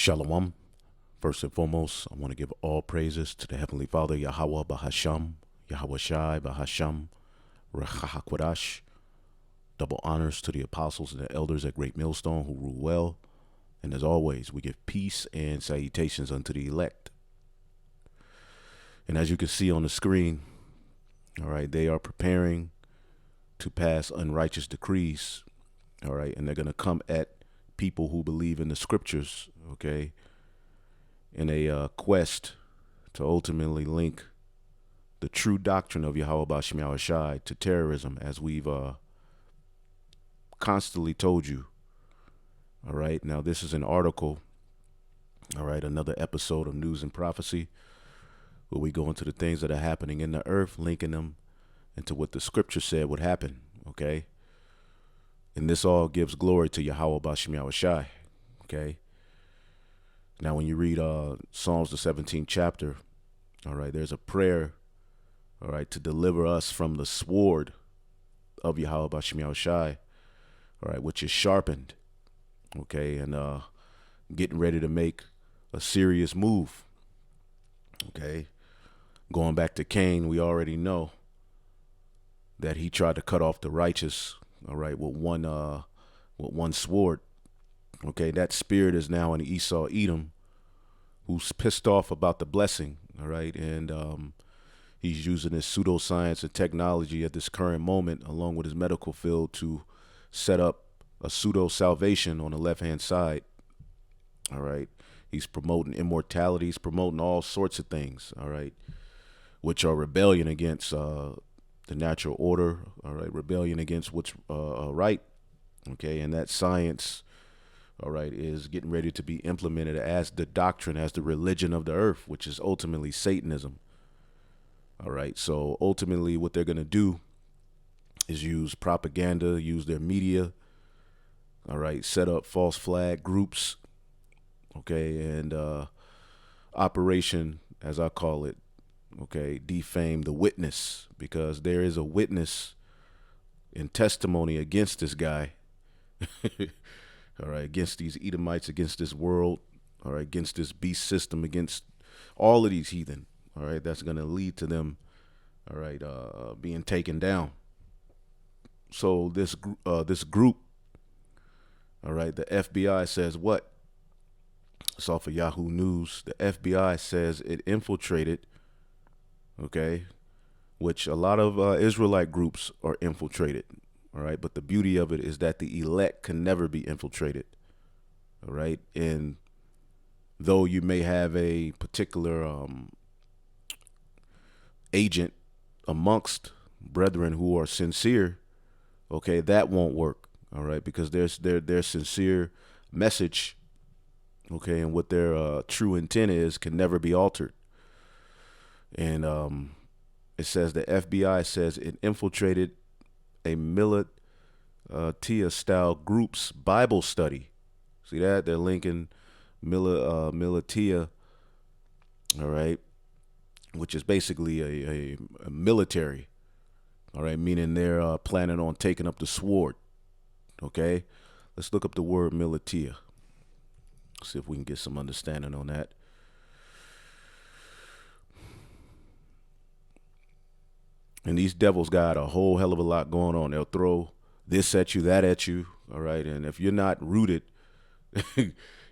Shalom. First and foremost, I want to give all praises to the Heavenly Father, Yahweh Bahasham, Yahweh Shai Bahasham, Rechahakwadash. Double honors to the apostles and the elders at Great Millstone who rule well. And as always, we give peace and salutations unto the elect. And as you can see on the screen, all right, they are preparing to pass unrighteous decrees, all right, and they're going to come at people who believe in the scriptures, okay, in a quest to ultimately link the true doctrine of Yahweh Bashim Yahweh Shai to terrorism, as we've constantly told you. All right, now this is an article, all right, another episode of News and Prophecy, where we go into the things that are happening in the earth, linking them into what the scripture said would happen, okay? And this all gives glory to Yahweh Bashim Yahweh Shai, okay? Now, when you read Psalms, the 17th chapter, all right, there's a prayer, all right, to deliver us from the sword of Yahweh Bashim Yahweh Shai, all right, which is sharpened, okay, and getting ready to make a serious move, okay? Going back to Cain, we already know that he tried to cut off the righteous, all right, with one sword. Okay, that spirit is now in Esau Edom, who's pissed off about the blessing, all right, and he's using his pseudoscience and technology at this current moment, along with his medical field, to set up a pseudo salvation on the left-hand side, all right. He's promoting immortality, he's promoting all sorts of things, all right, which are rebellion against the natural order, all right, rebellion against what's right, okay, and that science, all right, is getting ready to be implemented as the doctrine, as the religion of the earth, which is ultimately Satanism. All right, so ultimately what they're going to do is use propaganda, use their media, all right, set up false flag groups, okay, and operation, as I call it, okay, defame the witness, because there is a witness in testimony against this guy. All right, against these Edomites, against this world, all right, against this beast system, against all of these heathen, all right, that's going to lead to them, all right, being taken down. So this group, all right, the FBI says what? It's off of Yahoo News. The FBI says it infiltrated, okay, which a lot of Israelite groups are infiltrated. All right, but the beauty of it is that the elect can never be infiltrated. All right, and though you may have a particular agent amongst brethren who are sincere, okay, that won't work. All right, because their sincere message, okay, and what their true intent is can never be altered. And it says the FBI says it infiltrated a militia-style group's Bible study. See that? They're linking militia, all right, which is basically a military, all right, meaning they're planning on taking up the sword, okay? Let's look up the word militia. See if we can get some understanding on that. And these devils got a whole hell of a lot going on. They'll throw this at you, that at you, all right? And if you're not rooted,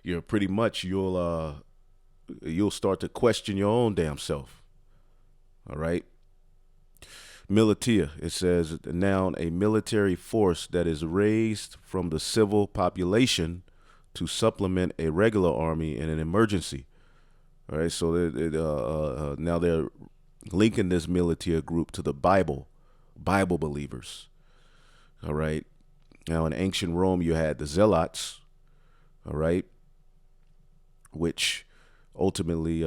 you're pretty much, you'll start to question your own damn self, all right? Militia, it says, noun, a military force that is raised from the civil population to supplement a regular army in an emergency, all right? So now they're linking this militia group to the Bible believers, all right? Now, in ancient Rome, you had the zealots, all right, which ultimately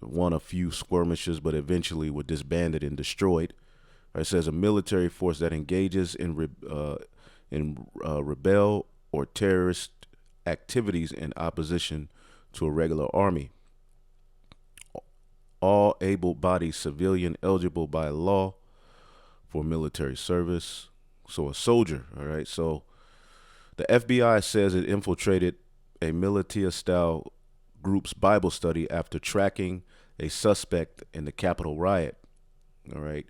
won a few skirmishes, but eventually were disbanded and destroyed. It says a military force that engages in rebel or terrorist activities in opposition to a regular army. All able-bodied civilian eligible by law for military service. So a soldier, all right? So the FBI says it infiltrated a militia-style group's Bible study after tracking a suspect in the Capitol riot. All right,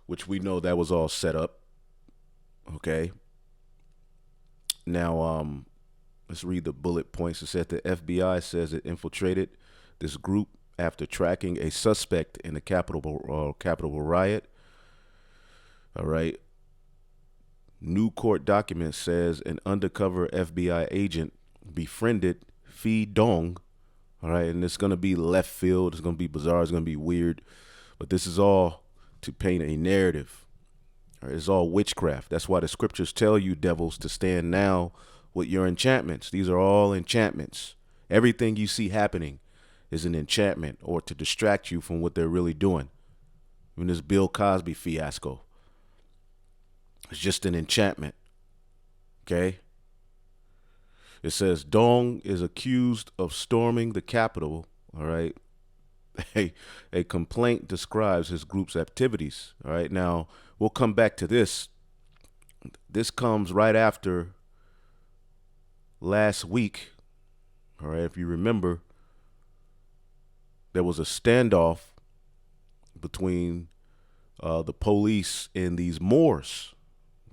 which we know that was all set up. Okay. Now, let's read the bullet points. It said the FBI says it infiltrated this group after tracking a suspect in the Capitol riot. All right. New court document says an undercover FBI agent befriended Phi Dong. All right, and it's going to be left field. It's going to be bizarre. It's going to be weird. But this is all to paint a narrative. All right, it's all witchcraft. That's why the scriptures tell you, devils, to stand now with your enchantments. These are all enchantments. Everything you see happening is an enchantment or to distract you from what they're really doing. Even this Bill Cosby fiasco. It's just an enchantment. Okay? It says Dong is accused of storming the Capitol. All right? A complaint describes his group's activities. All right? Now, we'll come back to this. This comes right after last week. All right? If you remember, there was a standoff between the police and these Moors.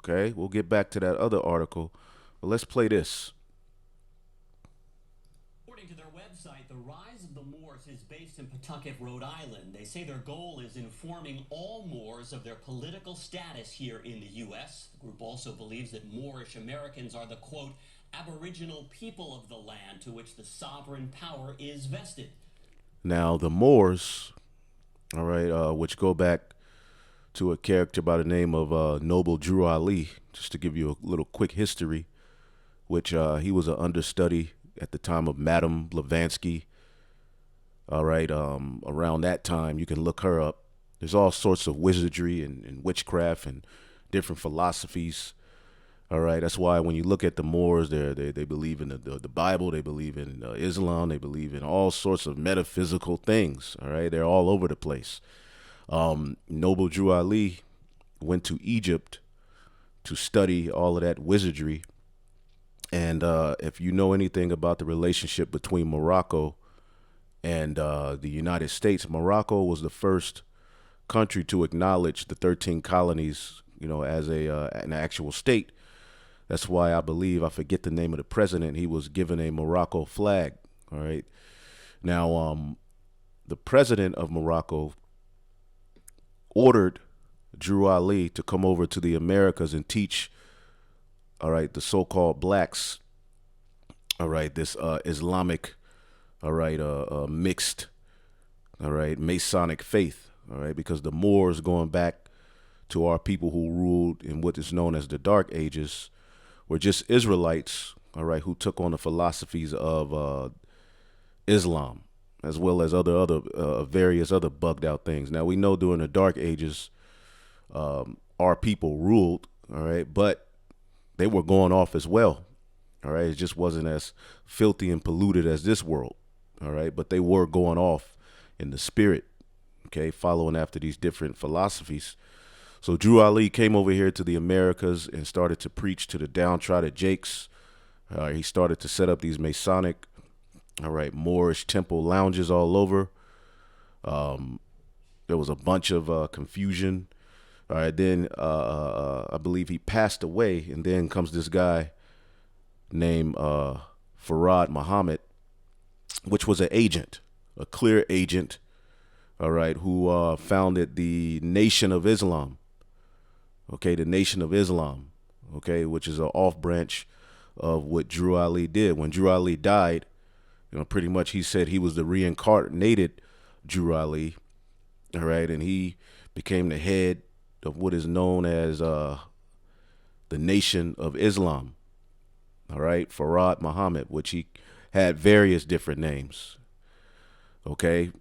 Okay, we'll get back to that other article, but let's play this. According to their website, the rise of the Moors is based in Pawtucket, Rhode Island. They say their goal is informing all Moors of their political status here in the U.S. The group also believes that Moorish Americans are the, quote, aboriginal people of the land to which the sovereign power is vested. Now, the Moors, all right, which go back to a character by the name of Noble Drew Ali, just to give you a little quick history, which he was an understudy at the time of Madame Blavatsky. All right, around that time, you can look her up. There's all sorts of wizardry and witchcraft and different philosophies. All right, that's why when you look at the Moors, they believe in the Bible, they believe in Islam, they believe in all sorts of metaphysical things. All right, they're all over the place. Noble Drew Ali went to Egypt to study all of that wizardry. And if you know anything about the relationship between Morocco and the United States, Morocco was the first country to acknowledge the 13 colonies, you know, as an actual state. That's why I believe, I forget the name of the president, he was given a Morocco flag. All right. Now, the president of Morocco ordered Drew Ali to come over to the Americas and teach, all right, the so-called blacks, all right, this Islamic, all right, mixed, all right, Masonic faith, all right, because the Moors, going back to our people who ruled in what is known as the Dark Ages, were just Israelites, all right, who took on the philosophies of Islam, as well as other various other bugged out things. Now, we know during the Dark Ages, our people ruled, all right, but they were going off as well, all right. It just wasn't as filthy and polluted as this world, all right, but they were going off in the spirit, okay, following after these different philosophies. So Drew Ali came over here to the Americas and started to preach to the downtrodden Jakes. He started to set up these Masonic, all right, Moorish temple lounges all over. There was a bunch of confusion. All right, then I believe he passed away, and then comes this guy named Farad Muhammad, which was an agent, a clear agent, all right, who founded the Nation of Islam. Okay, the Nation of Islam, okay, which is an off branch of what Drew Ali did. When Drew Ali died, you know, pretty much he said he was the reincarnated Drew Ali, all right, and he became the head of what is known as the Nation of Islam, all right, Farad Muhammad, which he had various different names, okay.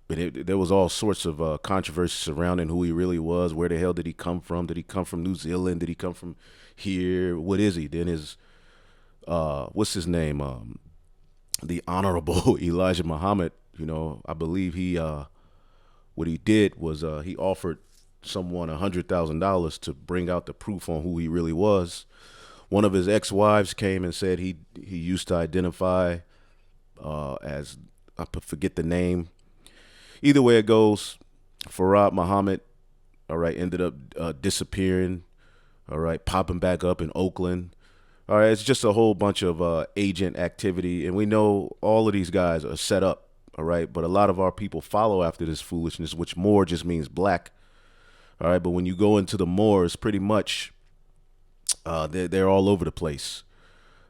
But there was all sorts of controversy surrounding who he really was. Where the hell did he come from? Did he come from New Zealand? Did he come from here? What is he? Then his, what's his name? The Honorable Elijah Muhammad, you know, I believe he, what he did was he offered someone $100,000 to bring out the proof on who he really was. One of his ex-wives came and said he used to identify as, I forget the name. Either way it goes, Farad Muhammad, all right, ended up disappearing, all right, popping back up in Oakland. All right, it's just a whole bunch of agent activity, and we know all of these guys are set up, all right, but a lot of our people follow after this foolishness, which Moor just means black, all right, but when you go into the Moors, pretty much they're all over the place,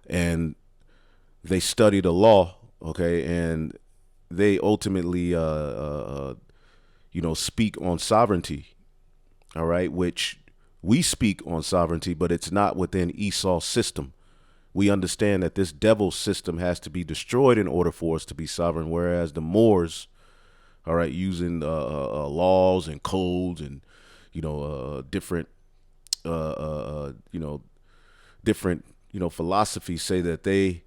and they study the law, okay, and they ultimately, speak on sovereignty, all right, which we speak on sovereignty, but it's not within Esau's system. We understand that this devil system has to be destroyed in order for us to be sovereign, whereas the Moors, all right, using laws and codes and, different, different, philosophies say that they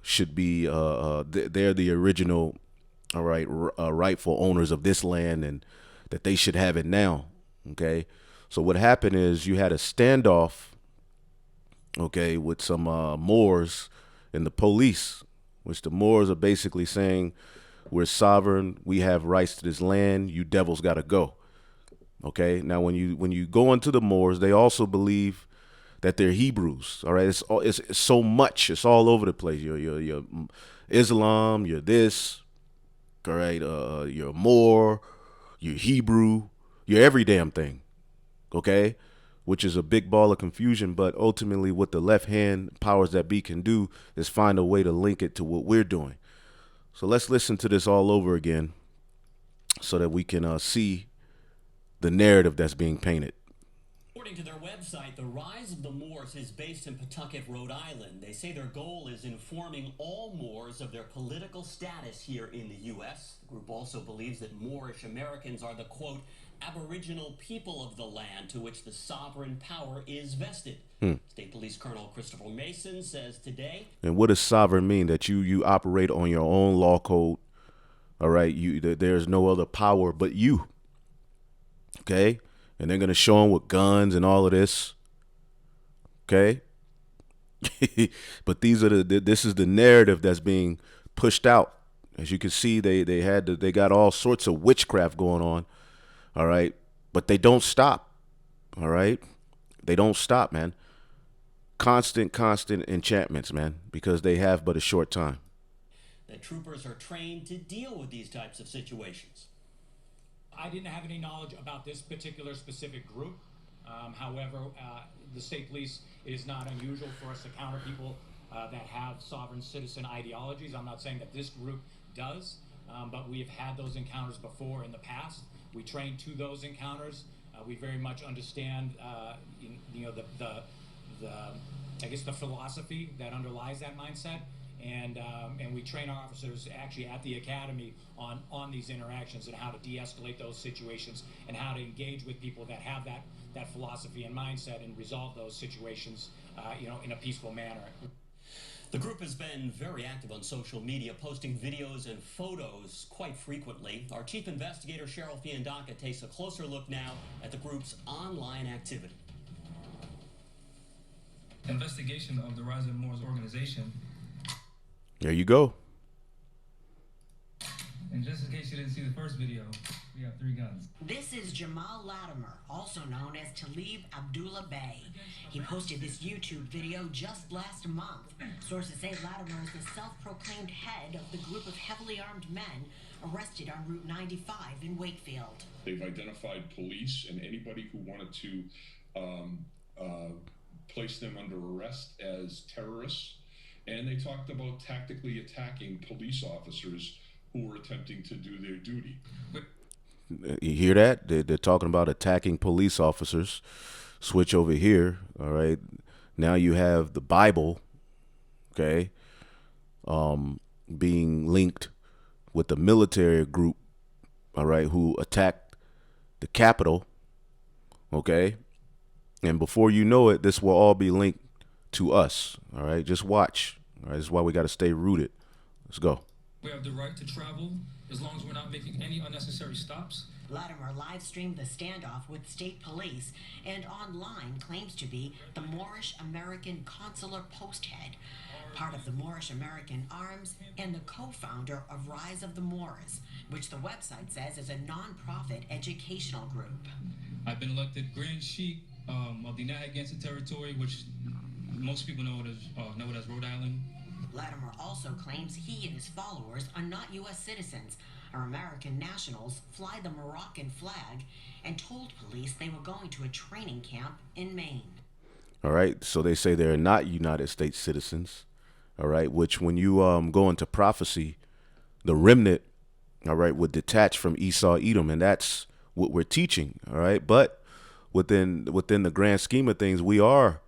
should be, they're the original, all right, rightful owners of this land, and that they should have it now. Okay. So what happened is you had a standoff, okay, with some Moors and the police, which the Moors are basically saying, we're sovereign, we have rights to this land, you devils got to go. Okay. Now, when you go into the Moors, they also believe that they're Hebrews. All right. It's so much. It's all over the place. You're Islam. You're this. All right. You're Moor. You're Hebrew. You're every damn thing. Okay. Which is a big ball of confusion. But ultimately, what the left hand powers that be can do is find a way to link it to what we're doing. So let's listen to this all over again so that we can see the narrative that's being painted. According to their website, the rise of the Moors is based in Pawtucket, Rhode Island. They say their goal is informing all Moors of their political status here in the U.S. The group also believes that Moorish Americans are the, quote, aboriginal people of the land to which the sovereign power is vested. State Police Colonel Christopher Mason says today. And what does sovereign mean? That you operate on your own law code. All right. There's no other power but you. Okay. And they're going to show them with guns and all of this. Okay. But this is the narrative that's being pushed out. As you can see, they got all sorts of witchcraft going on. All right. But they don't stop. All right. They don't stop, man. Constant enchantments, man, because they have but a short time. That troopers are trained to deal with these types of situations. I didn't have any knowledge about this particular specific group. However, the state police, it is not unusual for us to counter people that have sovereign citizen ideologies. I'm not saying that this group does, but we have had those encounters before in the past. We train to those encounters. We very much understand, the philosophy that underlies that mindset. And we train our officers actually at the academy on these interactions and how to de-escalate those situations and how to engage with people that have that philosophy and mindset and resolve those situations, in a peaceful manner. The group has been very active on social media, posting videos and photos quite frequently. Our chief investigator, Cheryl Fiandaca, takes a closer look now at the group's online activity. Investigation of the Rise of Moors organization. There you go. And just in case you didn't see the first video, we have 3 guns. This is Jamal Latimer, also known as Talib Abdullah Bey. He posted this YouTube video just last month. Sources say Latimer is the self-proclaimed head of the group of heavily armed men arrested on Route 95 in Wakefield. They've identified police and anybody who wanted to place them under arrest as terrorists. And they talked about tactically attacking police officers who were attempting to do their duty. You hear that? They're talking about attacking police officers. Switch over here. All right. Now you have the Bible, okay, being linked with the military group, all right, who attacked the Capitol, okay? And before you know it, this will all be linked to us, all right? Just watch. All right, this is why we got to stay rooted. Let's go. We have the right to travel as long as we're not making any unnecessary stops Latimer live streamed the standoff with state police and online claims to be the Moorish American consular post head, part of the Moorish American Arms and the co-founder of Rise of the Moors, which the website says is a non-profit educational group. I've been elected Grand Sheik of the Narragansett Territory, which most people know it as Rhode Island. Latimer also claims he and his followers are not U.S. citizens, are American nationals, fly the Moroccan flag, and told police they were going to a training camp in Maine. All right, so they say they're not United States citizens. All right, which when you go into prophecy, the remnant, all right, would detach from Esau, Edom, and that's what we're teaching. All right, but within the grand scheme of things, we are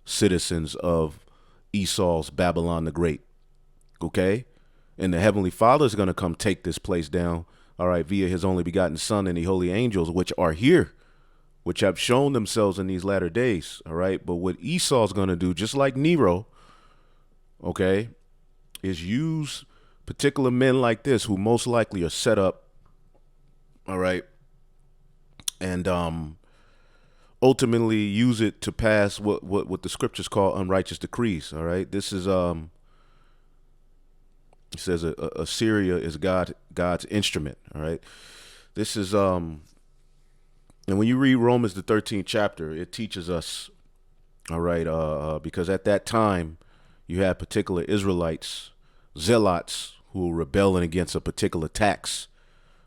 citizens of Esau's Babylon the Great. Okay, and the Heavenly Father is going to come take this place down. All right, via His only begotten Son and the holy angels, which are here, which have shown themselves in these latter days. All right, but what Esau's going to do, just like Nero, okay, is use particular men like this who most likely are set up, all right, and ultimately use it to pass what the scriptures call unrighteous decrees. All right, this is it says Assyria is God's instrument. All right, this is and when you read Romans the 13th chapter, it teaches us, all right, because at that time you had particular Israelites, zealots, who were rebelling against a particular tax,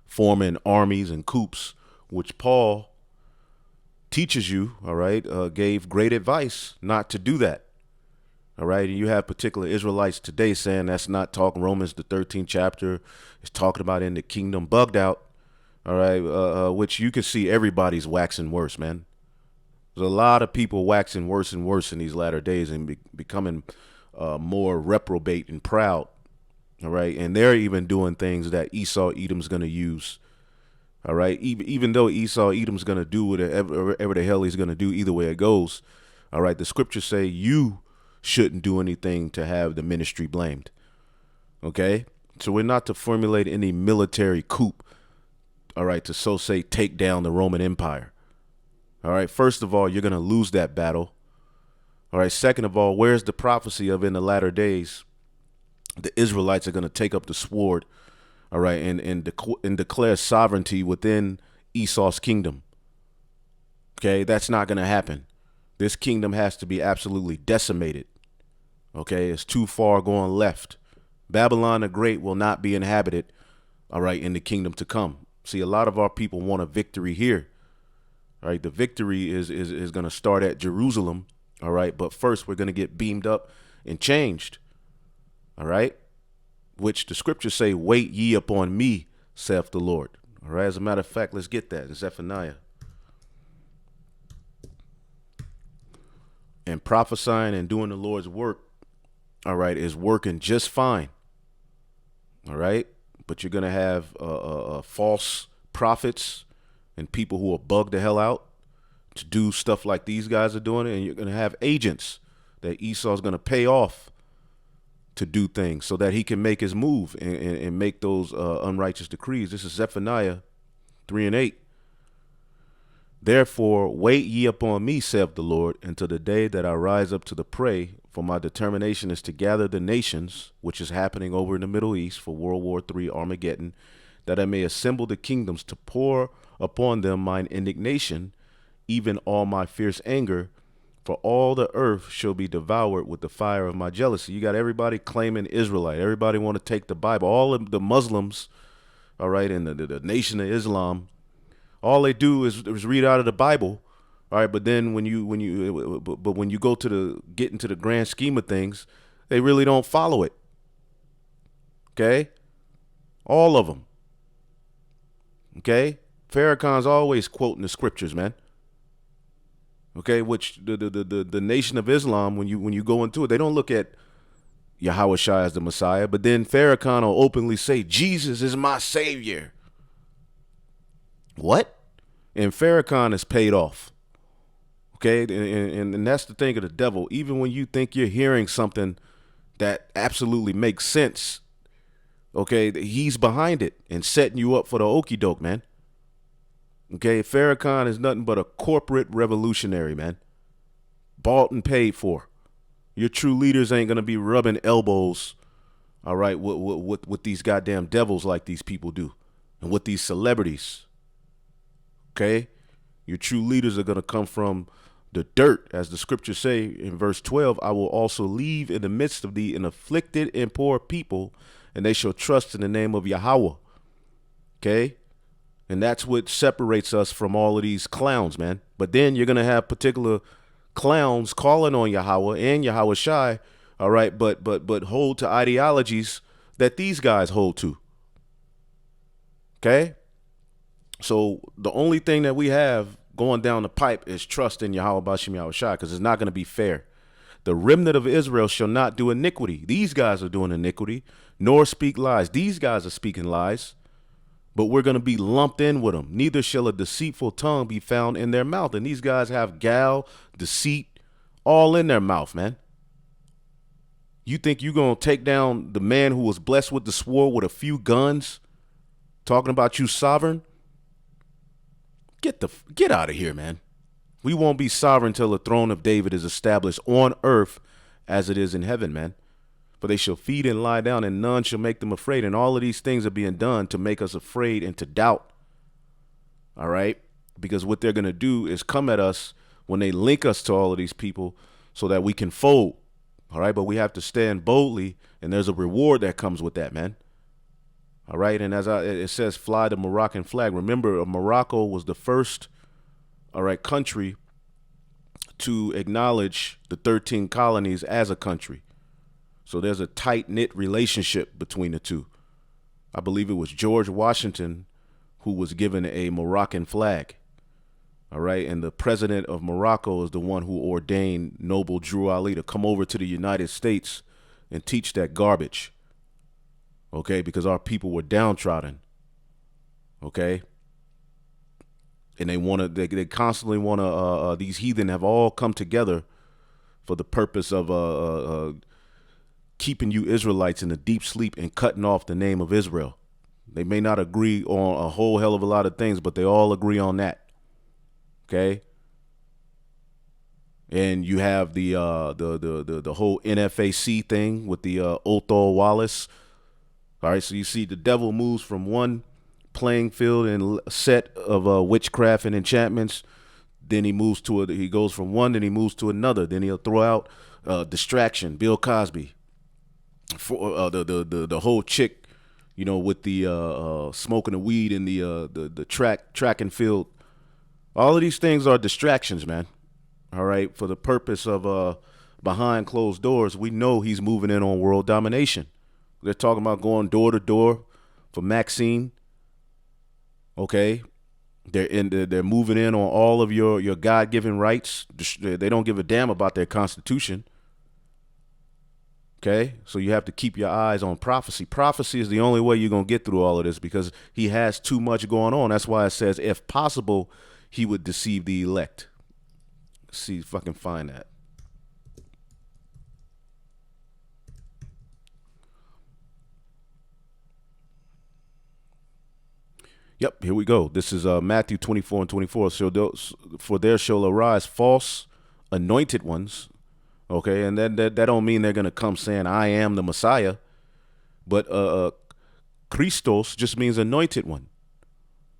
forming armies and coups, which Paul teaches you, all right, gave great advice not to do that. All right, and you have particular Israelites today saying that's not talking. Romans the 13th chapter is talking about in the kingdom, bugged out. All right, which you can see everybody's waxing worse, man. There's a lot of people waxing worse and worse in these latter days and becoming more reprobate and proud. All right, and they're even doing things that Esau Edom's going to use. All right, even though Esau Edom's going to do whatever the hell he's going to do, either way it goes. All right, the scriptures say you shouldn't do anything to have the ministry blamed. Okay, so we're not to formulate any military coup. All right, to so say take down the Roman Empire. All right, first of all, you're going to lose that battle. All right, second of all, where's the prophecy of in the latter days the Israelites are going to take up the sword, all right, and declare sovereignty within Esau's kingdom? Okay, that's not going to happen. This kingdom has to be absolutely decimated. Okay, it's too far going left. Babylon the Great will not be inhabited, all right, in the kingdom to come. See, a lot of our people want a victory here. All right, the victory is going to start at Jerusalem. All right, but first we're going to get beamed up and changed. All right, which the scriptures say, wait ye upon me, saith the Lord. All right, as a matter of fact, let's get that in Zephaniah. And prophesying and doing the Lord's work, all right, is working just fine. All right, but you're going to have false prophets and people who are bugged the hell out to do stuff like these guys are doing it. And you're going to have agents that Esau's going to pay off to do things so that he can make his move and make those unrighteous decrees. This is Zephaniah 3:8. Therefore, wait ye upon me, saith the Lord, until the day that I rise up to the prey. For my determination is to gather the nations, which is happening over in the Middle East for World War III, Armageddon, that I may assemble the kingdoms to pour upon them mine indignation, even all my fierce anger, for all the earth shall be devoured with the fire of my jealousy. You got everybody claiming Israelite. Everybody want to take the Bible. All of the Muslims, all right, and the Nation of Islam, all they do is read out of the Bible. All right, but then when you go to get into the grand scheme of things, they really don't follow it. Okay? All of them. Okay? Farrakhan's always quoting the scriptures, man. Okay, which the Nation of Islam, when you go into it, they don't look at Yahweh Shai as the Messiah, but then Farrakhan will openly say, Jesus is my savior. What? And Farrakhan is paid off. Okay, and that's the thing of the devil. Even when you think you're hearing something that absolutely makes sense, okay, he's behind it and setting you up for the okie doke, man. Okay, Farrakhan is nothing but a corporate revolutionary, man. Bought and paid for. Your true leaders ain't gonna be rubbing elbows, all right, with these goddamn devils like these people do, and with these celebrities. Okay, your true leaders are gonna come from the dirt, as the scriptures say in verse 12. I will also leave in the midst of thee an afflicted and poor people, and they shall trust in the name of Yahweh. Okay, and that's what separates us from all of these clowns, man. But then you're gonna have particular clowns calling on Yahweh and Yahweh Shai, all right, but hold to ideologies that these guys hold to. Okay? So the only thing that we have going down the pipe is trust in Yahweh Bashim Yahweh Shai, because it's not going to be fair. The remnant of Israel shall not do iniquity. These guys are doing iniquity, nor speak lies. These guys are speaking lies, but we're going to be lumped in with them. Neither shall a deceitful tongue be found in their mouth. And these guys have gal, deceit, all in their mouth, man. You think you're going to take down the man who was blessed with the sword with a few guns, talking about you sovereign? Get out of here, man. We won't be sovereign till the throne of David is established on earth as it is in heaven, man. For they shall feed and lie down, and none shall make them afraid. And all of these things are being done to make us afraid and to doubt. All right? Because what they're going to do is come at us when they link us to all of these people so that we can fold. All right? But we have to stand boldly, and there's a reward that comes with that, man. All right? And as it says, fly the Moroccan flag. Remember, Morocco was the first, all right, country to acknowledge the 13 colonies as a country. So there's a tight-knit relationship between the two. I believe it was George Washington who was given a Moroccan flag. All right. And the president of Morocco is the one who ordained Noble Drew Ali to come over to the United States and teach that garbage. Okay. Because our people were downtrodden. Okay. And they constantly want to, these heathen have all come together for the purpose of keeping you Israelites in a deep sleep and cutting off the name of Israel. They may not agree on a whole hell of a lot of things, but they all agree on that. Okay. And you have the whole NFAC thing with the Othal Wallace. All right. So you see the devil moves from one playing field and set of witchcraft and enchantments. Then he goes from one, then he moves to another. Then he'll throw out distraction, Bill Cosby. For the whole chick, you know, with the smoking the weed in the track and field. All of these things are distractions, man. All right, for the purpose of behind closed doors, we know he's moving in on world domination. They're talking about going door to door for Maxine. Okay, they're moving in on all of your God-given rights. They don't give a damn about their constitution. Okay, so you have to keep your eyes on prophecy. Prophecy is the only way you're going to get through all of this, because he has too much going on. That's why it says, if possible, he would deceive the elect. Let's see if I can find that. Yep, here we go. This is Matthew 24 and 24. For there shall arise false anointed ones. Okay, and that don't mean they're going to come saying, I am the Messiah. But Christos just means anointed one.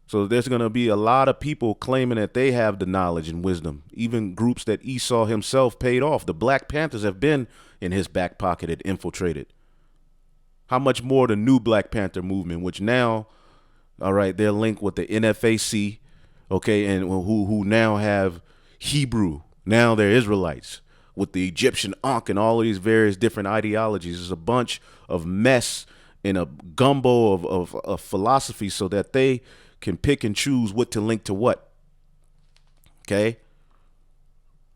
So there's going to be a lot of people claiming that they have the knowledge and wisdom, even groups that Esau himself paid off. The Black Panthers have been in his back pocket and infiltrated. How much more the new Black Panther movement, which now, all right, they're linked with the NFAC, okay, and who now have Hebrew. Now they're Israelites with the Egyptian Ankh and all of these various different ideologies. There's a bunch of mess and a gumbo of philosophy so that they can pick and choose what to link to what. Okay.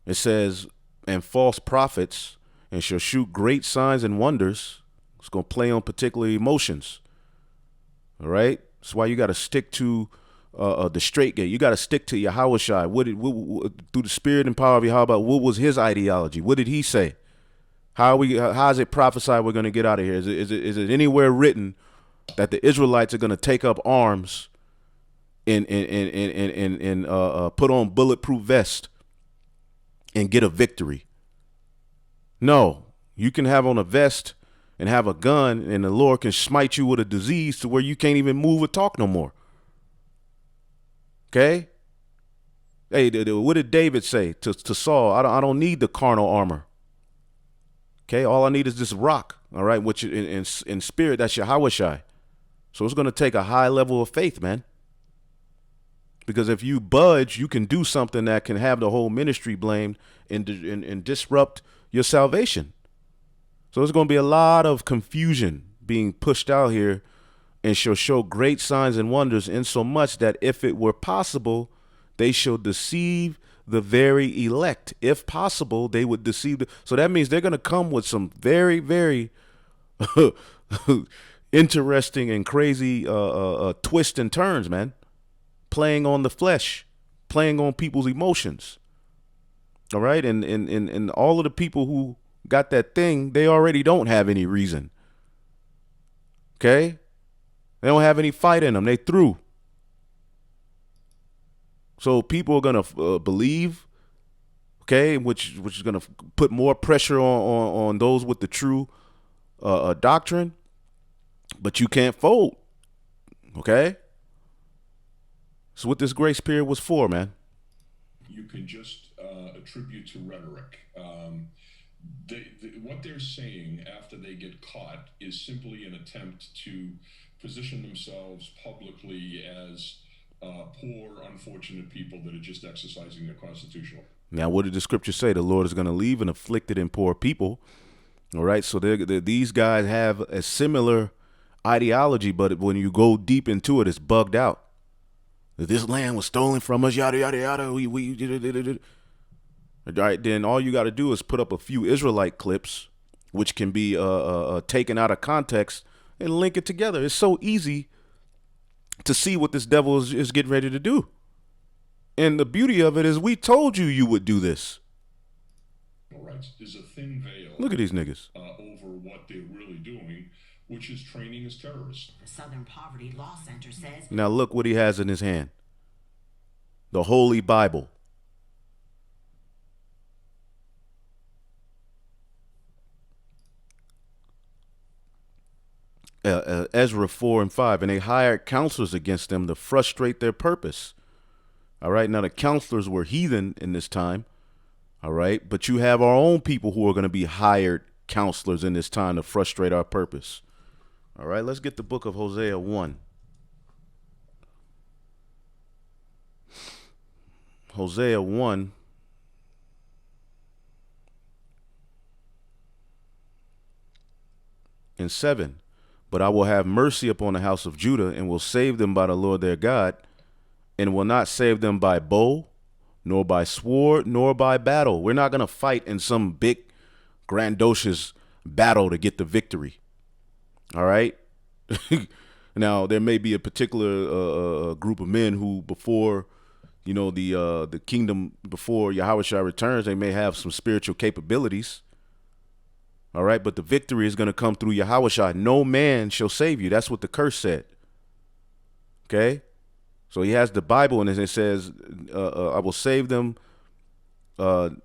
It says, and false prophets, and shall shoot great signs and wonders. It's going to play on particular emotions. All right. That's why you got to stick to the straight gate. You got to stick to Yahweh Shai. Through the spirit and power of Yahweh, what was his ideology? What did he say? How is it prophesied we're going to get out of here? Is it anywhere written that the Israelites are going to take up arms and put on bulletproof vest and get a victory. No, you can have on a vest and have a gun, and the Lord can smite you with a disease to where you can't even move or talk no more. Okay? Hey, what did David say to Saul? I don't need the carnal armor. Okay, all I need is this rock, all right, which in spirit, that's Yahushai. So it's going to take a high level of faith, man. Because if you budge, you can do something that can have the whole ministry blamed and disrupt your salvation. So there's going to be a lot of confusion being pushed out here, and shall show great signs and wonders, insomuch that if it were possible, they shall deceive the very elect. If possible, they would deceive. So that means they're going to come with some very, very interesting and crazy twists and turns, man. Playing on the flesh, playing on people's emotions. All right. And all of the people who got that thing, they already don't have any reason. Okay. They don't have any fight in them. They through. So people are going to believe, okay, which is going to put more pressure on those with the true doctrine. But you can't fold, okay? So what this grace period was for, man. You can just attribute to rhetoric. What they're saying after they get caught is simply an attempt to position themselves publicly as poor, unfortunate people that are just exercising their constitutional. Now, what did the scripture say? The Lord is going to leave an afflicted and poor people. All right, so these guys have a similar ideology, but when you go deep into it, it's bugged out. This land was stolen from us, yada, yada, yada. All right, then all you got to do is put up a few Israelite clips, which can be taken out of context, and link it together. It's so easy to see what this devil is getting ready to do. And the beauty of it is we told you would do this. All right, there's a thin veil. Look at these niggas. Over what they're really doing, which is training as terrorists. The Southern Poverty Law Center says. Now look what he has in his hand. The Holy Bible. Ezra 4 and 5, and they hired counselors against them to frustrate their purpose. All right, now the counselors were heathen in this time. All right, but you have our own people who are going to be hired counselors in this time to frustrate our purpose. All right, let's get the book of Hosea 1. Hosea 1. And 7. But I will have mercy upon the house of Judah, and will save them by the Lord their God, and will not save them by bow, nor by sword, nor by battle. We're not going to fight in some big, grandiose battle to get the victory. All right? Now, there may be a particular group of men who, before, you know, the kingdom, before Yahushua returns, they may have some spiritual capabilities. All right, but the victory is going to come through Yahushua. No man shall save you. That's what the curse said. Okay, so he has the Bible, and it says, I will save them and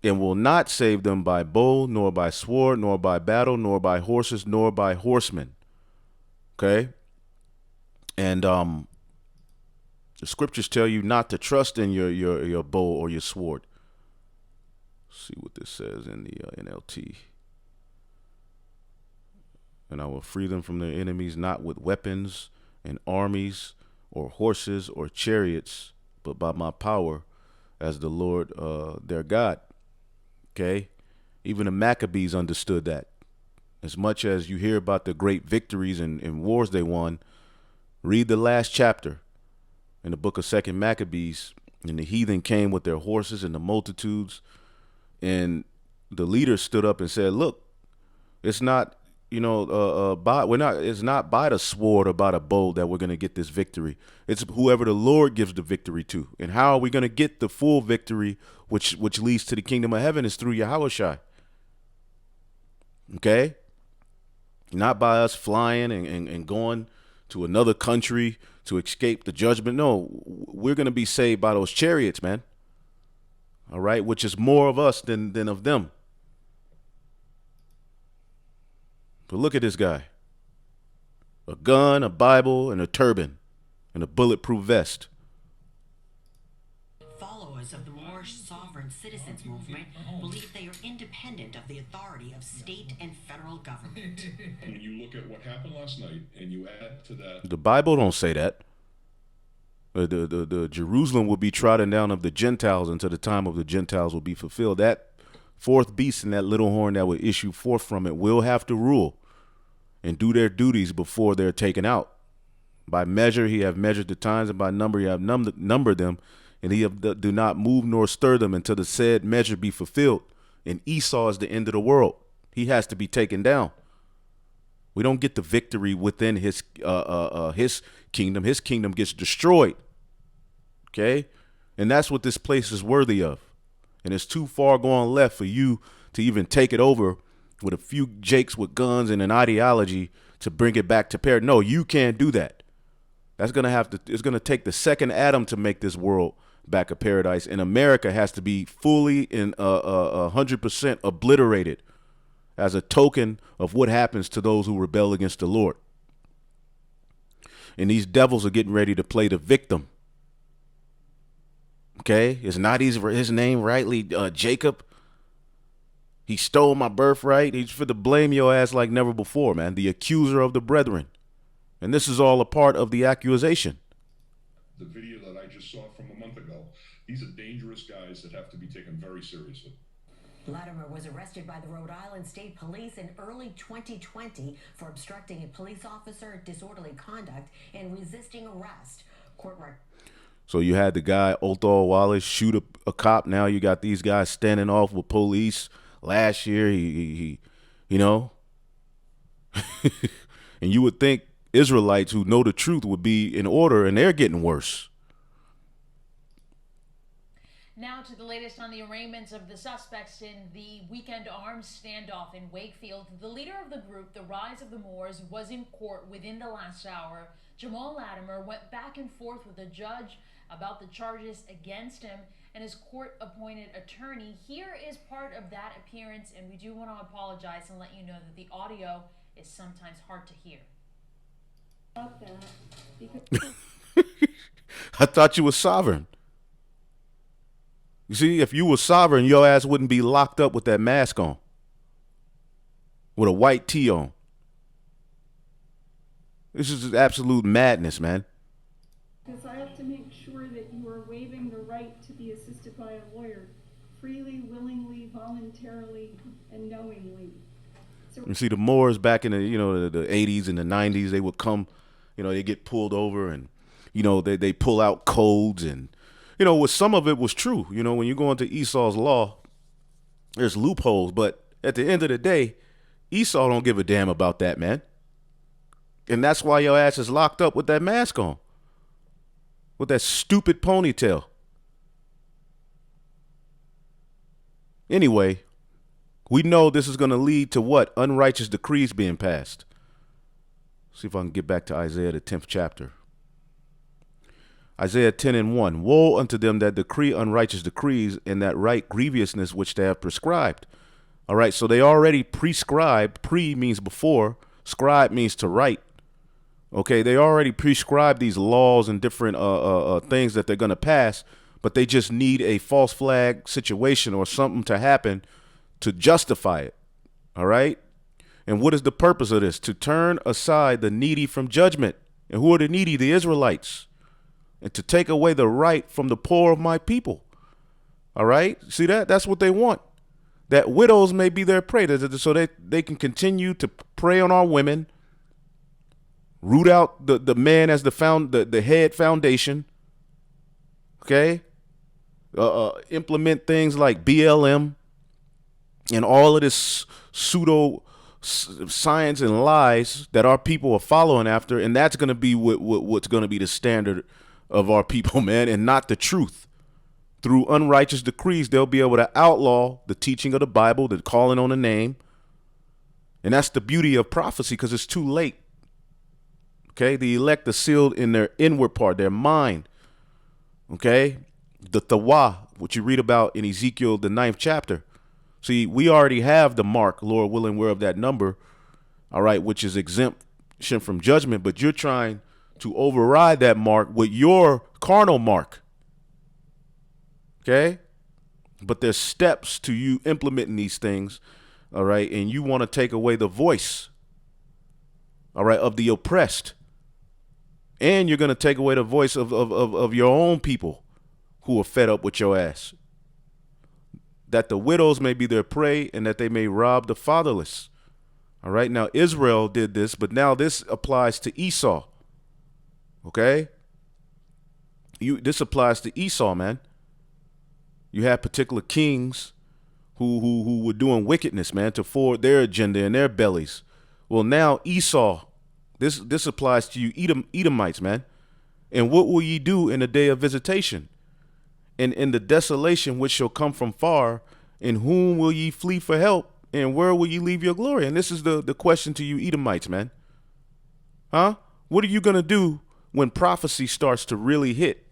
will not save them by bow, nor by sword, nor by battle, nor by horses, nor by horsemen. Okay, and the scriptures tell you not to trust in your bow or your sword. Let's see what this says in the NLT. And I will free them from their enemies, not with weapons and armies or horses or chariots, but by my power as the Lord their God. Okay? Even the Maccabees understood that. As much as you hear about the great victories and wars they won, read the last chapter in the book of 2 Maccabees, and the heathen came with their horses and the multitudes, and the leader stood up and said, look, it's not, it's not by the sword or by the bow that we're going to get this victory. It's whoever the Lord gives the victory to. And how are we going to get the full victory, which leads to the kingdom of heaven, is through Yahushua. Okay? Not by us flying and going to another country to escape the judgment. No, we're going to be saved by those chariots, man. All right, which is more of us than of them. But look at this guy. A gun, a Bible, and a turban, and a bulletproof vest. Followers of the Moorish sovereign citizens movement believe they are independent of the authority of state and federal government. When you look at what happened last night and you add to that, The Bible don't say that. The Jerusalem will be trodden down of the Gentiles until the time of the Gentiles will be fulfilled. That fourth beast and that little horn that will issue forth from it will have to rule and do their duties before they're taken out. By measure he have measured the times, and by number he have numbered them, and he have do not move nor stir them until the said measure be fulfilled. And Esau is the end of the world. He has to be taken down. We don't get the victory within his kingdom. His kingdom gets destroyed. Okay? And that's what this place is worthy of. And it's too far gone left for you to even take it over with a few jakes with guns and an ideology to bring it back to paradise. No, you can't do that. It's going to take the second Adam to make this world back a paradise. And America has to be fully and 100% obliterated as a token of what happens to those who rebel against the Lord. And these devils are getting ready to play the victim. Okay, it's not easy for his name rightly Jacob. He stole my birthright. He's for to blame your ass like never before, man. The accuser of the brethren. And this is all a part of the accusation. the video that I just saw from a month ago, these are dangerous guys that have to be taken very seriously. Latimer was arrested by the Rhode Island State Police in early 2020 for obstructing a police officer, disorderly conduct, and resisting arrest. So you had the guy, Othal Wallace, shoot a cop. Now you got these guys standing off with police. Last year, he you know, and you would think Israelites who know the truth would be in order, and they're getting worse. Now to the latest on the arraignments of the suspects in the weekend arms standoff in Wakefield. The leader of the group, the Rise of the Moors, was in court within the last hour. Jamal Latimer went back and forth with a judge about the charges against him and his court-appointed attorney. Here is part of that appearance, and we do want to apologize and let you know that the audio is sometimes hard to hear. About that, because I thought you were sovereign. You see, if you were sovereign, your ass wouldn't be locked up with that mask on, with a white tee on. This is absolute madness, man. I have to make sure that you are waiving the right to be assisted by a lawyer freely, willingly, voluntarily, and knowingly. So You see, the Moors back in the 80s and the 90s, they would come, they get pulled over and, they pull out codes and, with some of it was true. When you go into Esau's law, there's loopholes. But at the end of the day, Esau don't give a damn about that, man. And that's why your ass is locked up with that mask on, with that stupid ponytail. Anyway, we know this is going to lead to what? Unrighteous decrees being passed. See if I can get back to Isaiah, the 10th chapter. Isaiah 10:1. Woe unto them that decree unrighteous decrees and that write grievousness which they have prescribed. All right, so they already prescribed. Pre means before. Scribe means to write. Okay, they already prescribed these laws and different things that they're going to pass, but they just need a false flag situation or something to happen to justify it. All right? And what is the purpose of this? To turn aside the needy from judgment. And who are the needy? The Israelites. And to take away the right from the poor of my people. All right? See that? That's what they want. That widows may be their prey, so they can continue to prey on our women, root out the man as the head foundation, okay? Implement things like BLM and all of this pseudo science and lies that our people are following after, and that's going to be what's going to be the standard of our people, man, and not the truth. Through unrighteous decrees, they'll be able to outlaw the teaching of the Bible, the calling on the name. And that's the beauty of prophecy, because it's too late. Okay, the elect are sealed in their inward part, their mind. Okay, the tawa, what you read about in Ezekiel, the 9th chapter. See, we already have the mark, Lord willing, we're of that number, all right, which is exemption from judgment, but you're trying to override that mark with your carnal mark. Okay, but there's steps to you implementing these things, all right, and you want to take away the voice, all right, of the oppressed, and you're going to take away the voice of your own people who are fed up with your ass, that the widows may be their prey and that they may rob the fatherless. All right, now Israel did this, but now this applies to Esau. Okay, this applies to Esau, man. You had particular kings who were doing wickedness, man, to forward their agenda in their bellies. Well, now Esau, this applies to you Edomites, man. And what will ye do in the day of visitation? And in the desolation which shall come from far, in whom will ye flee for help? And where will ye leave your glory? And this is the question to you Edomites, man. Huh? What are you going to do when prophecy starts to really hit?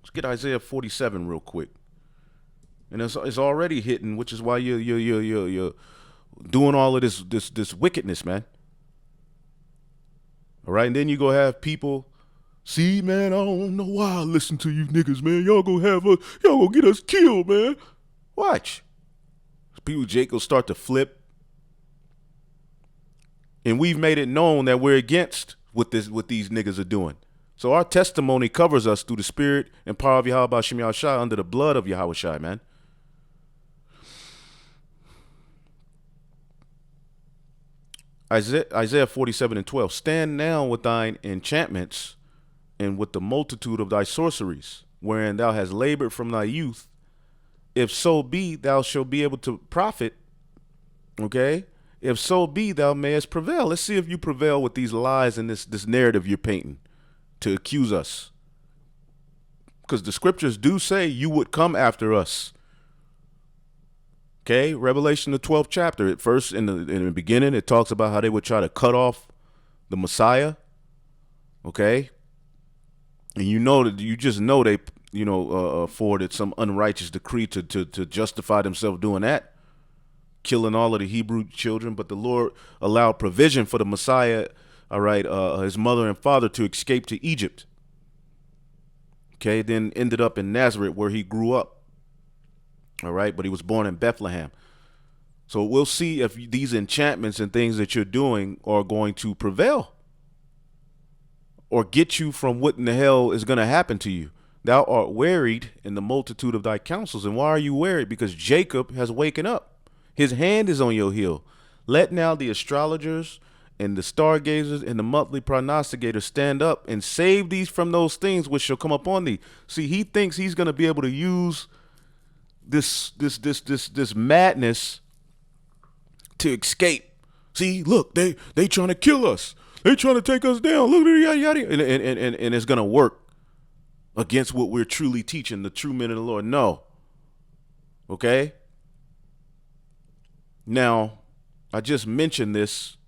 Let's get Isaiah 47 real quick. And it's already hitting, which is why you're doing all of this wickedness, man. All right, and then you go have people, see, man, I don't know why I listen to you niggas, man. Y'all gonna get us killed, man. Watch. People, Jake will start to flip. And we've made it known that we're against what these niggas are doing. So our testimony covers us through the spirit and power of Yahweh Shem Yahushai under the blood of Yahweh Shai, man. Isaiah 47:12. Stand now with thine enchantments and with the multitude of thy sorceries, wherein thou hast labored from thy youth. If so be, thou shalt be able to profit. Okay? If so be, thou mayest prevail. Let's see if you prevail with these lies and this narrative you're painting to accuse us. Because the scriptures do say you would come after us. Okay, Revelation, the 12th chapter. At first, in the beginning, it talks about how they would try to cut off the Messiah. Okay, and you just know they forwarded some unrighteous decree to justify themselves doing that, killing all of the Hebrew children. But the Lord allowed provision for the Messiah, all right, his mother and father to escape to Egypt. Okay, then ended up in Nazareth where he grew up. All right, but he was born in Bethlehem. So we'll see if these enchantments and things that you're doing are going to prevail or get you from what in the hell is going to happen to you. Thou art wearied in the multitude of thy counsels. And why are you wearied? Because Jacob has waken up. His hand is on your heel. Let now the astrologers and the stargazers and the monthly prognosticators stand up and save these from those things which shall come upon thee. See, he thinks he's going to be able to use this madness to escape. See, look, they trying to kill us. They trying to take us down. Look at yada yada, and it's gonna work against what we're truly teaching, the true men of the Lord. No. Okay. Now, I just mentioned this,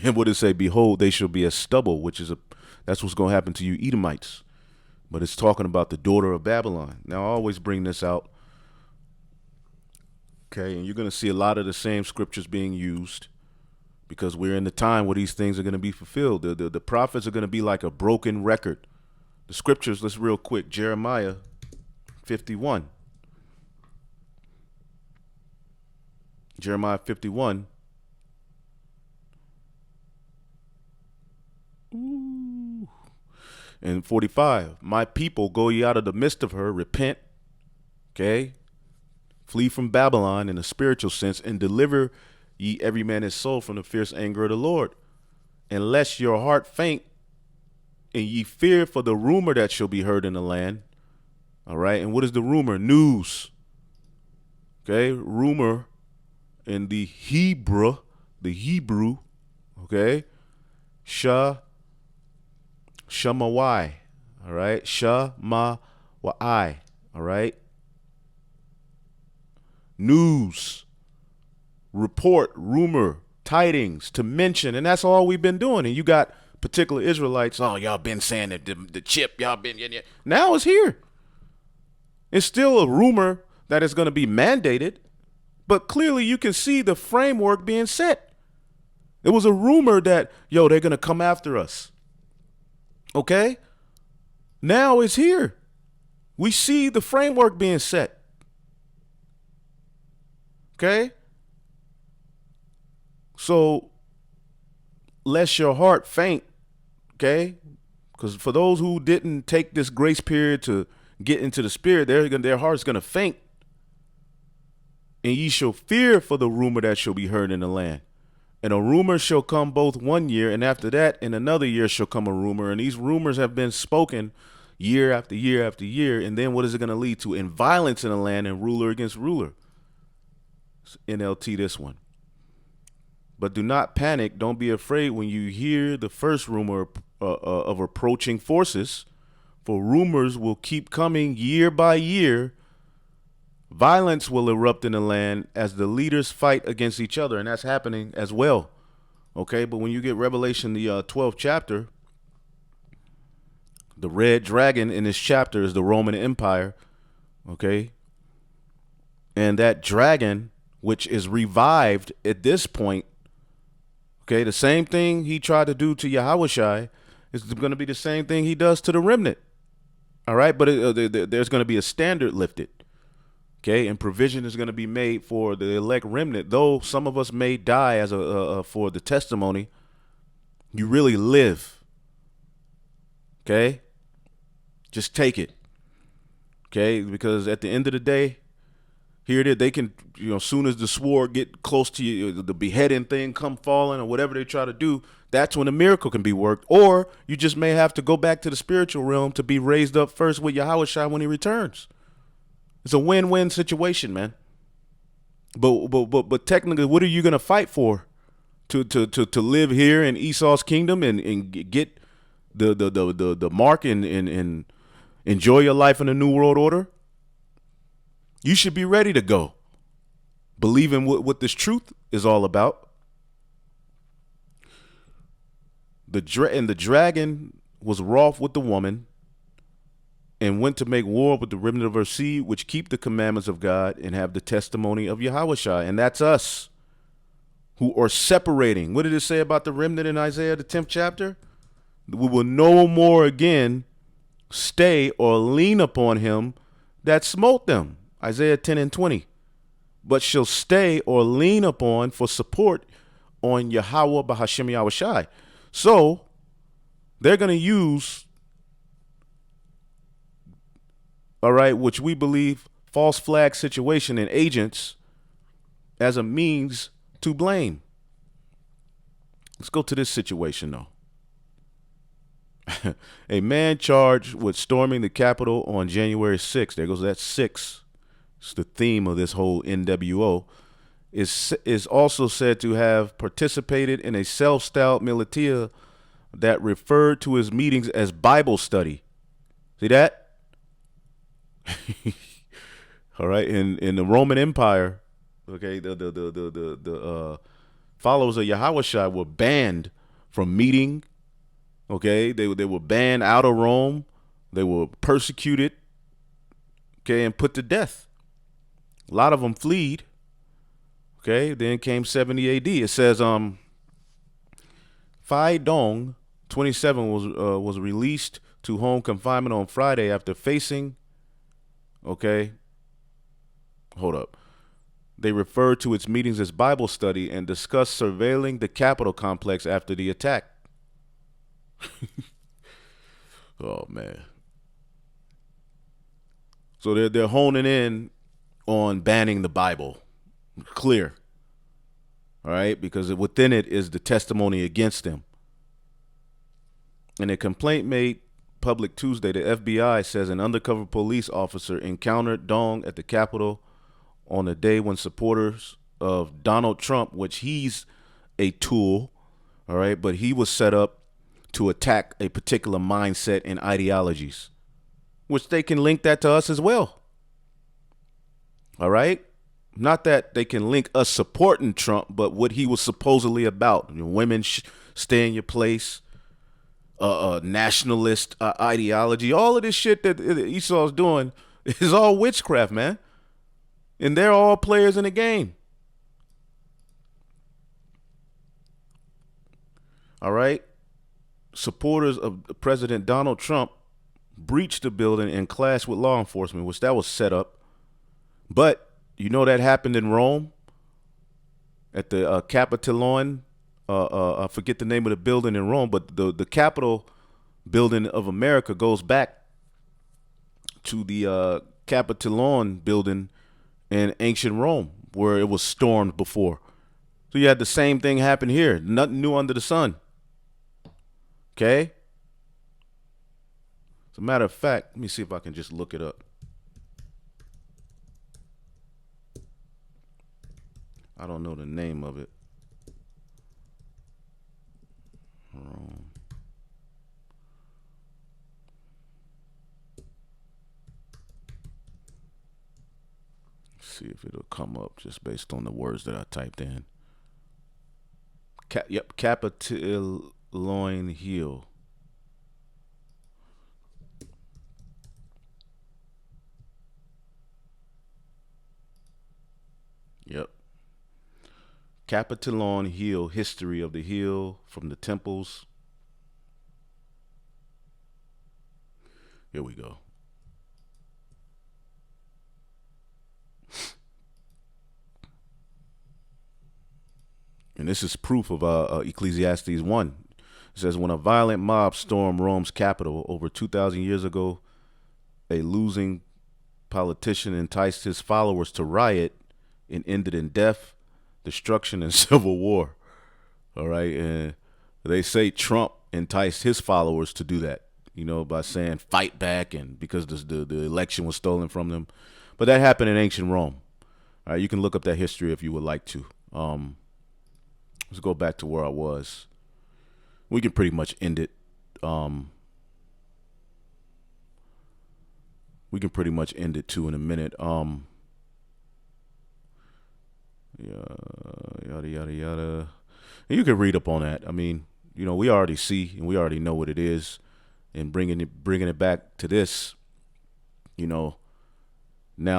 and what did it say? Behold, they shall be as stubble, that's what's gonna happen to you Edomites. But it's talking about the daughter of Babylon. Now, I always bring this out. Okay, and you're going to see a lot of the same scriptures being used because we're in the time where these things are going to be fulfilled. The prophets are going to be like a broken record. The scriptures, let's real quick. Jeremiah 51. Jeremiah 51. Ooh. And 45, my people, go ye out of the midst of her, repent, okay, flee from Babylon in a spiritual sense, and deliver ye every man his soul from the fierce anger of the Lord. And lest your heart faint, and ye fear for the rumor that shall be heard in the land. All right, and what is the rumor? News. Okay, rumor in the Hebrew, okay, Shamawai, all right, Shamawai, all right. News, report, rumor, tidings, to mention, and that's all we've been doing. And you got particular Israelites, oh, y'all been saying that the chip, y'all been, yeah. Now it's here. It's still a rumor that it's going to be mandated, but clearly you can see the framework being set. It was a rumor that, yo, they're going to come after us. Okay? Now it's here. We see the framework being set. Okay? So, lest your heart faint, okay? Because for those who didn't take this grace period to get into the spirit, their heart's going to faint. And ye shall fear for the rumor that shall be heard in the land. And a rumor shall come both 1 year, and after that, in another year shall come a rumor. And these rumors have been spoken year after year after year. And then what is it going to lead to? In violence in the land and ruler against ruler. It's NLT, this one. But do not panic. Don't be afraid when you hear the first rumor of approaching forces. For rumors will keep coming year by year. Violence will erupt in the land as the leaders fight against each other. And that's happening as well. Okay, but when you get Revelation, the 12th chapter, the red dragon in this chapter is the Roman Empire. Okay. And that dragon, which is revived at this point, okay, the same thing he tried to do to Yahushua is going to be the same thing he does to the remnant. All right, but there's going to be a standard lifted. Okay, and provision is going to be made for the elect remnant. Though some of us may die as for the testimony, you really live. Okay, just take it. Okay, because at the end of the day, here it is. They can, as soon as the sword get close to you, the beheading thing come falling or whatever they try to do, that's when a miracle can be worked. Or you just may have to go back to the spiritual realm to be raised up first with Yahushua when he returns. It's a win-win situation, man. But technically, what are you going to fight for? To live here in Esau's kingdom and get the mark and enjoy your life in the New World Order? You should be ready to go, believing what this truth is all about. The dragon was wroth with the woman and went to make war with the remnant of her seed, which keep the commandments of God and have the testimony of Yahushua. And that's us who are separating. What did it say about the remnant in Isaiah, the 10th chapter? We will no more again stay or lean upon him that smote them. Isaiah 10 and 20. But shall stay or lean upon for support on Yahweh Bahashem Yahushai. So they're going to use, all right, which we believe false flag situation and agents as a means to blame. Let's go to this situation, though. A man charged with storming the Capitol on January 6th. There goes that 6. It's the theme of this whole NWO. Is also said to have participated in a self-styled militia that referred to his meetings as Bible study. See that? All right. In the Roman Empire, okay, the followers of Yahushua were banned from meeting. Okay, they were banned out of Rome. They were persecuted. Okay, and put to death. A lot of them fled. Okay, then came 70 AD. It says Phi Dong 27 was released to home confinement on Friday after facing. Okay, hold up. They referred to its meetings as Bible study and discussed surveilling the Capitol complex after the attack. Oh man. So they're honing in on banning the Bible. Clear. All right, because within it is the testimony against them. In a complaint made public Tuesday, the FBI says an undercover police officer encountered Dong at the Capitol on the day when supporters of Donald Trump, which he's a tool, all right, but he was set up to attack a particular mindset and ideologies, which they can link that to us as well. All right. Not that they can link us supporting Trump, but what he was supposedly about. Women stay in your place, nationalist ideology, all of this shit that Esau's doing is all witchcraft, man. And they're all players in the game. All right? Supporters of President Donald Trump breached the building and clashed with law enforcement, which that was set up. But you know that happened in Rome at the Capitolone. I forget the name of the building in Rome, but the Capitol building of America goes back to the Capitolone building in ancient Rome, where it was stormed before. So you had the same thing happen here. Nothing new under the sun. Okay? As a matter of fact, let me see if I can just look it up. I don't know the name of it. Rome. See if it'll come up just based on the words that I typed in. Yep, Capitolone Hill. Yep. Capitolone Hill, history of the hill from the temples. Here we go. And this is proof of Ecclesiastes 1. It says, when a violent mob stormed Rome's capital over 2,000 years ago, a losing politician enticed his followers to riot and ended in death, destruction, and civil war. All right. And they say Trump enticed his followers to do that, by saying fight back, and because the election was stolen from them. But that happened in ancient Rome. All right. You can look up that history if you would like to. Let's go back to where I was. We can pretty much end it. We can pretty much end it too in a minute. Yada yada yada. And you can read up on that. I mean, we already see and we already know what it is, and bringing it back to this. Now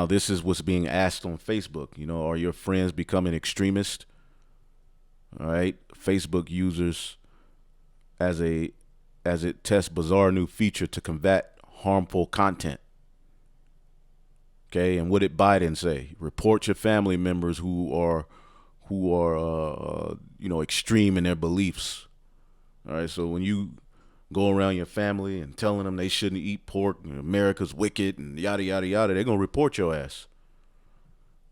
this is what's being asked on Facebook. Are your friends becoming extremist? All right, Facebook users as it tests bizarre new feature to combat harmful content. Okay, and what did Biden say? Report your family members who are extreme in their beliefs. All right, so when you go around your family and telling them they shouldn't eat pork, and America's wicked, and yada yada yada, they're gonna report your ass.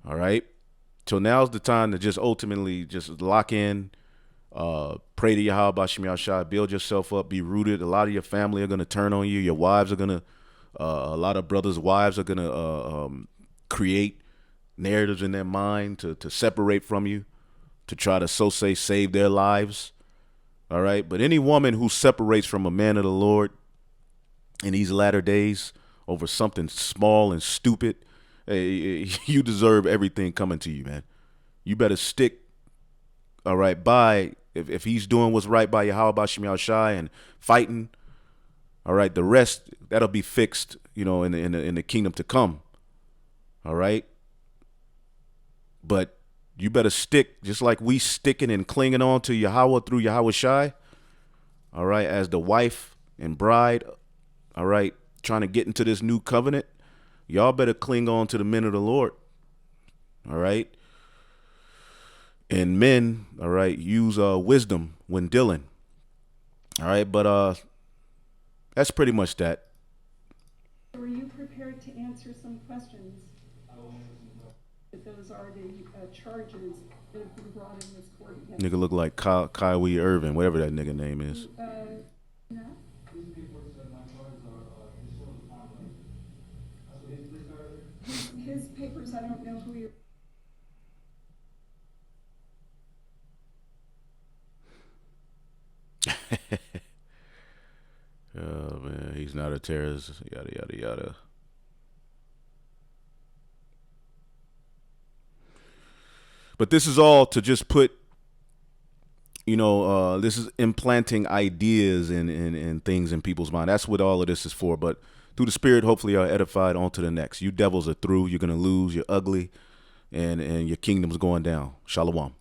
All right. So now's the time to just ultimately just lock in, pray to Yahweh Bashem Yahshai, build yourself up, be rooted. A lot of your family are going to turn on you. Your wives are going to, a lot of brothers' wives are going to create narratives in their mind to separate from you, to try to, so say, save their lives. All right. But any woman who separates from a man of the Lord in these latter days over something small and stupid, hey, you deserve everything coming to you, man. You better stick, all right, by, if he's doing what's right by Yahweh Bashem Yahushai and fighting, all right, the rest, that'll be fixed, in the kingdom to come, all right? But you better stick, just like we sticking and clinging on to Yahweh through Yahweh Shai, all right, as the wife and bride, all right, trying to get into this new covenant. Y'all better cling on to the men of the Lord. All right. And men, all right, use wisdom when dealing. All right. But that's pretty much that. Were you prepared to answer some questions? Those are the charges that have been brought in this court against. Nigga look like Kyrie Irving, whatever that nigga name is. No? His papers, I don't know who you're. Oh man, he's not a terrorist. Yada yada yada. But this is all to just put, this is implanting ideas and things in people's mind. That's what all of this is for. But through the Spirit, hopefully, are edified on to the next. You devils are through. You're going to lose. You're ugly. And your kingdom's going down. Shalom.